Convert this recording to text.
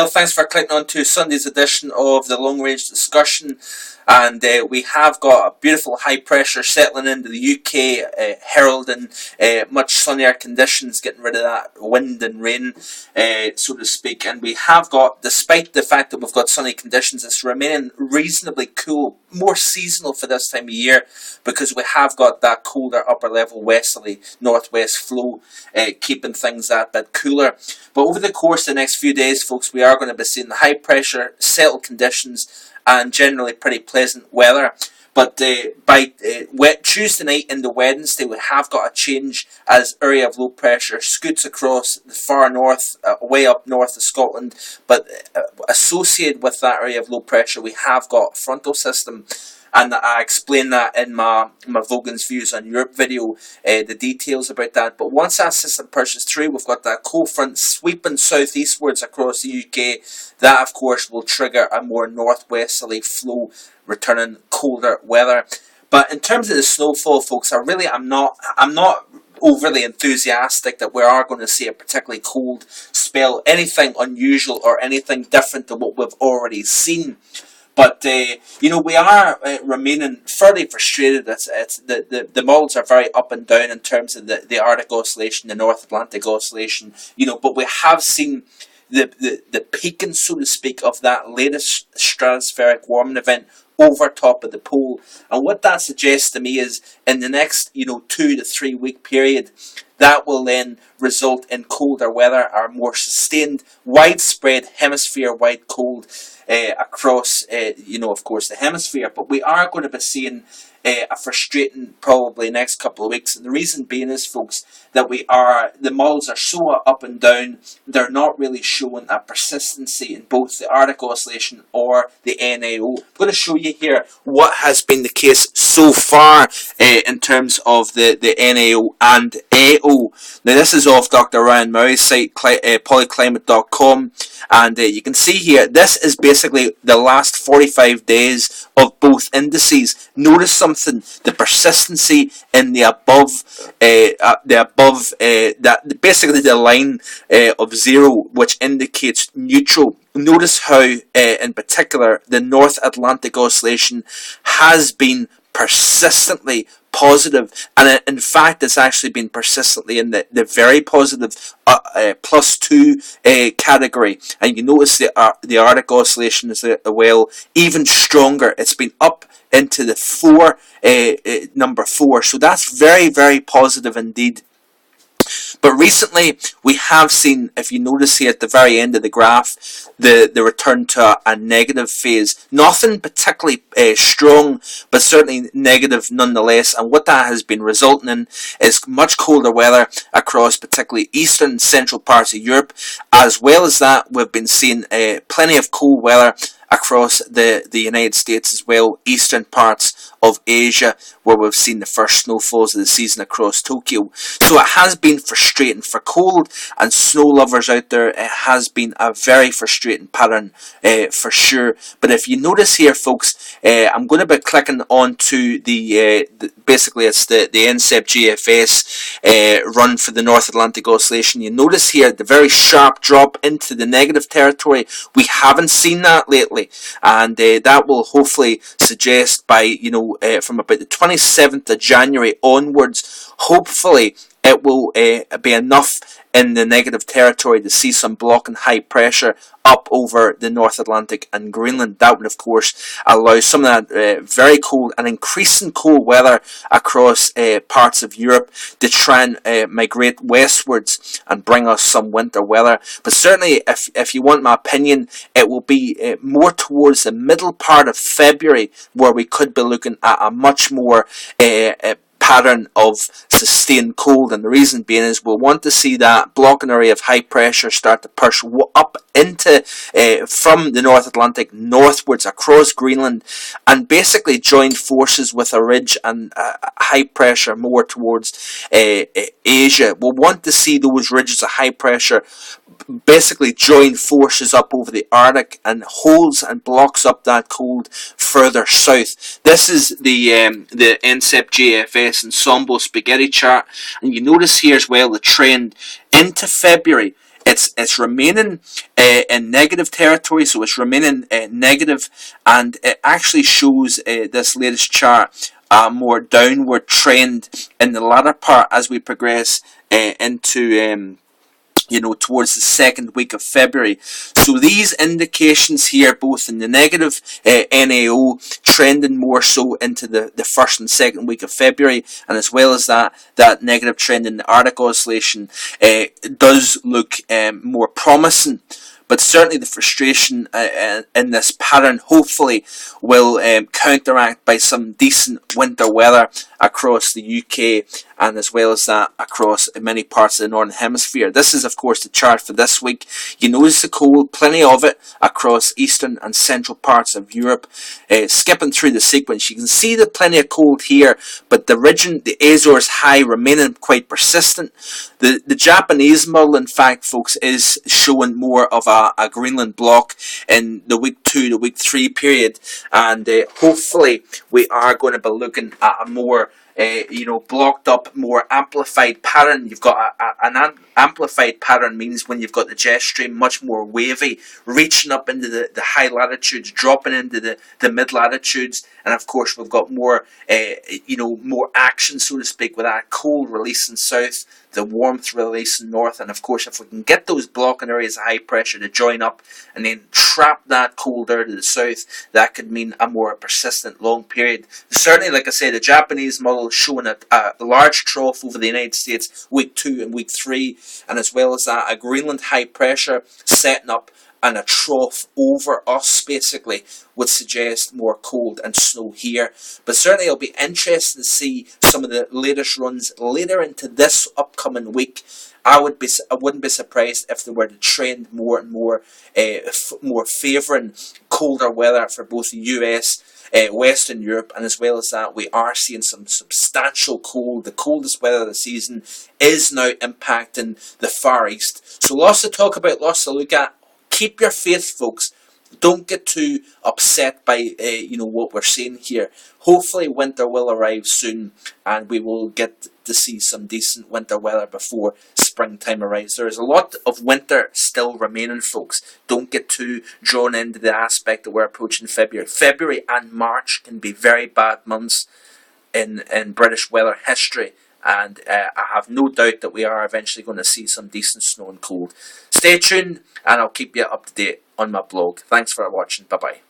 Well, thanks for clicking on to Sunday's edition of the Long Range Discussion. And we have got a beautiful high pressure settling into the UK, heralding much sunnier conditions, getting rid of that wind and rain, so to speak. And we have got, despite the fact that we've got sunny conditions, it's remaining reasonably cool, more seasonal for this time of year, because we have got that colder upper level westerly northwest flow, keeping things that bit cooler. But over the course of the next few days, folks, we are going to be seeing high pressure, settled conditions, and generally pretty pleasant weather. But by Tuesday night into Wednesday, we have got a change as area of low pressure scoots across the far north, way up north of Scotland. But associated with that area of low pressure, we have got a frontal system. And I explained that in my Vogan's Views on Europe video, the details about that. But once that system pushes through, we've got that cold front sweeping southeastwards across the UK. That, of course, will trigger a more northwesterly flow, returning colder weather. But in terms of the snowfall, folks, I'm not overly enthusiastic that we are going to see a particularly cold spell, anything unusual or anything different to what we've already seen. But, we are remaining fairly frustrated. The models are very up and down in terms of the Arctic Oscillation, the North Atlantic Oscillation, but we have seen the peaking, so to speak, of that latest stratospheric warming event over top of the pole. And what that suggests to me is in the next, 2 to 3 week period, that will then result in colder weather, or more sustained, widespread hemisphere-wide cold across, of course, the hemisphere. But we are going to be seeing a frustrating, probably, next couple of weeks. And the reason being is, folks, that the models are so up and down, they're not really showing a persistency in both the Arctic Oscillation or the NAO. I'm going to show you here what has been the case so far in terms of the NAO and AO. Now, this is off Dr. Ryan Murray's site, polyclimate.com, and you can see here, this is basically the last 45 days of both indices. Notice something: the persistency in the above, that basically the line of 0, which indicates neutral. Notice how, in particular, the North Atlantic Oscillation has been persistently positive, and in fact it's actually been persistently in the very positive +2 category. And you notice the Arctic Oscillation is well even stronger. It's been up into the number 4, so that's very, very positive indeed. But recently we have seen, if you notice here at the very end of the graph, the return to a negative phase. Nothing particularly strong, but certainly negative nonetheless. And what that has been resulting in is much colder weather across particularly eastern and central parts of Europe. As well as that, we've been seeing plenty of cold weather across the United States as well, eastern parts of Asia, where we've seen the first snowfalls of the season across Tokyo. So it has been frustrating for cold and snow lovers out there. It has been a very frustrating pattern for sure. But if you notice here, folks, I'm going to be clicking on to basically it's the NCEP GFS run for the North Atlantic Oscillation. You notice here the very sharp drop into the negative territory. We haven't seen that lately, and that will hopefully suggest by from about the 27th of January onwards, hopefully it will be enough in the negative territory to see some blocking high pressure up over the North Atlantic and Greenland. That would, of course, allow some of that very cold and increasing cold weather across parts of Europe to try and migrate westwards and bring us some winter weather. But certainly, if you want my opinion, it will be more towards the middle part of February where we could be looking at a much more pattern of sustained cold. And the reason being is we'll want to see that blocking area of high pressure start to push up into from the North Atlantic northwards across Greenland, and basically join forces with a ridge and high pressure more towards Asia. We'll want to see those ridges of high pressure basically join forces up over the Arctic and holds and blocks up that cold further south. This is the NCEP GFS ensemble spaghetti chart, and you notice here as well the trend into February It's remaining in negative territory, so it's remaining negative, and it actually shows this latest chart a more downward trend in the latter part as we progress into towards the second week of February. So these indications here, both in the negative NAO, trending more so into the first and second week of February, and as well as that negative trend in the Arctic oscillation, does look more promising. But certainly the frustration in this pattern hopefully will counteract by some decent winter weather across the UK, and as well as that across many parts of the Northern Hemisphere. This is of course the chart for this week. You notice the cold, plenty of it across eastern and central parts of Europe. Skipping through the sequence, you can see the plenty of cold here, but the region, the Azores high, remaining quite persistent. The Japanese model, in fact, folks, is showing more of a Greenland block in the week 2 to week 3 period, and hopefully we are going to be looking at a more blocked up, more amplified pattern. You've got an amplified pattern means when you've got the jet stream much more wavy, reaching up into the high latitudes, dropping into the mid latitudes, and of course we've got more more action, so to speak, with that cold release in south, the warmth release in north, and of course if we can get those blocking areas of high pressure to join up and then trap that cold air to the south, that could mean a more persistent long period. Certainly, like I say, the Japanese model showing a large trough over the United States week 2 and week 3, and as well as that a Greenland high pressure setting up and a trough over us basically would suggest more cold and snow here. But certainly it'll be interesting to see some of the latest runs later into this upcoming week. I wouldn't be surprised if they were to trend more and more, more favouring colder weather for both the US, Western Europe, and as well as that, we are seeing some substantial cold. The coldest weather of the season is now impacting the Far East. So lots to talk about, lots to look at. Keep your faith, folks. Don't get too upset by what we're seeing here. Hopefully winter will arrive soon and we will get to see some decent winter weather before springtime arrives. There is a lot of winter still remaining, folks. Don't get too drawn into the aspect that we're approaching February. February and March can be very bad months in British weather history. And I have no doubt that we are eventually going to see some decent snow and cold. Stay tuned and I'll keep you up to date on my blog. Thanks for watching. Bye bye.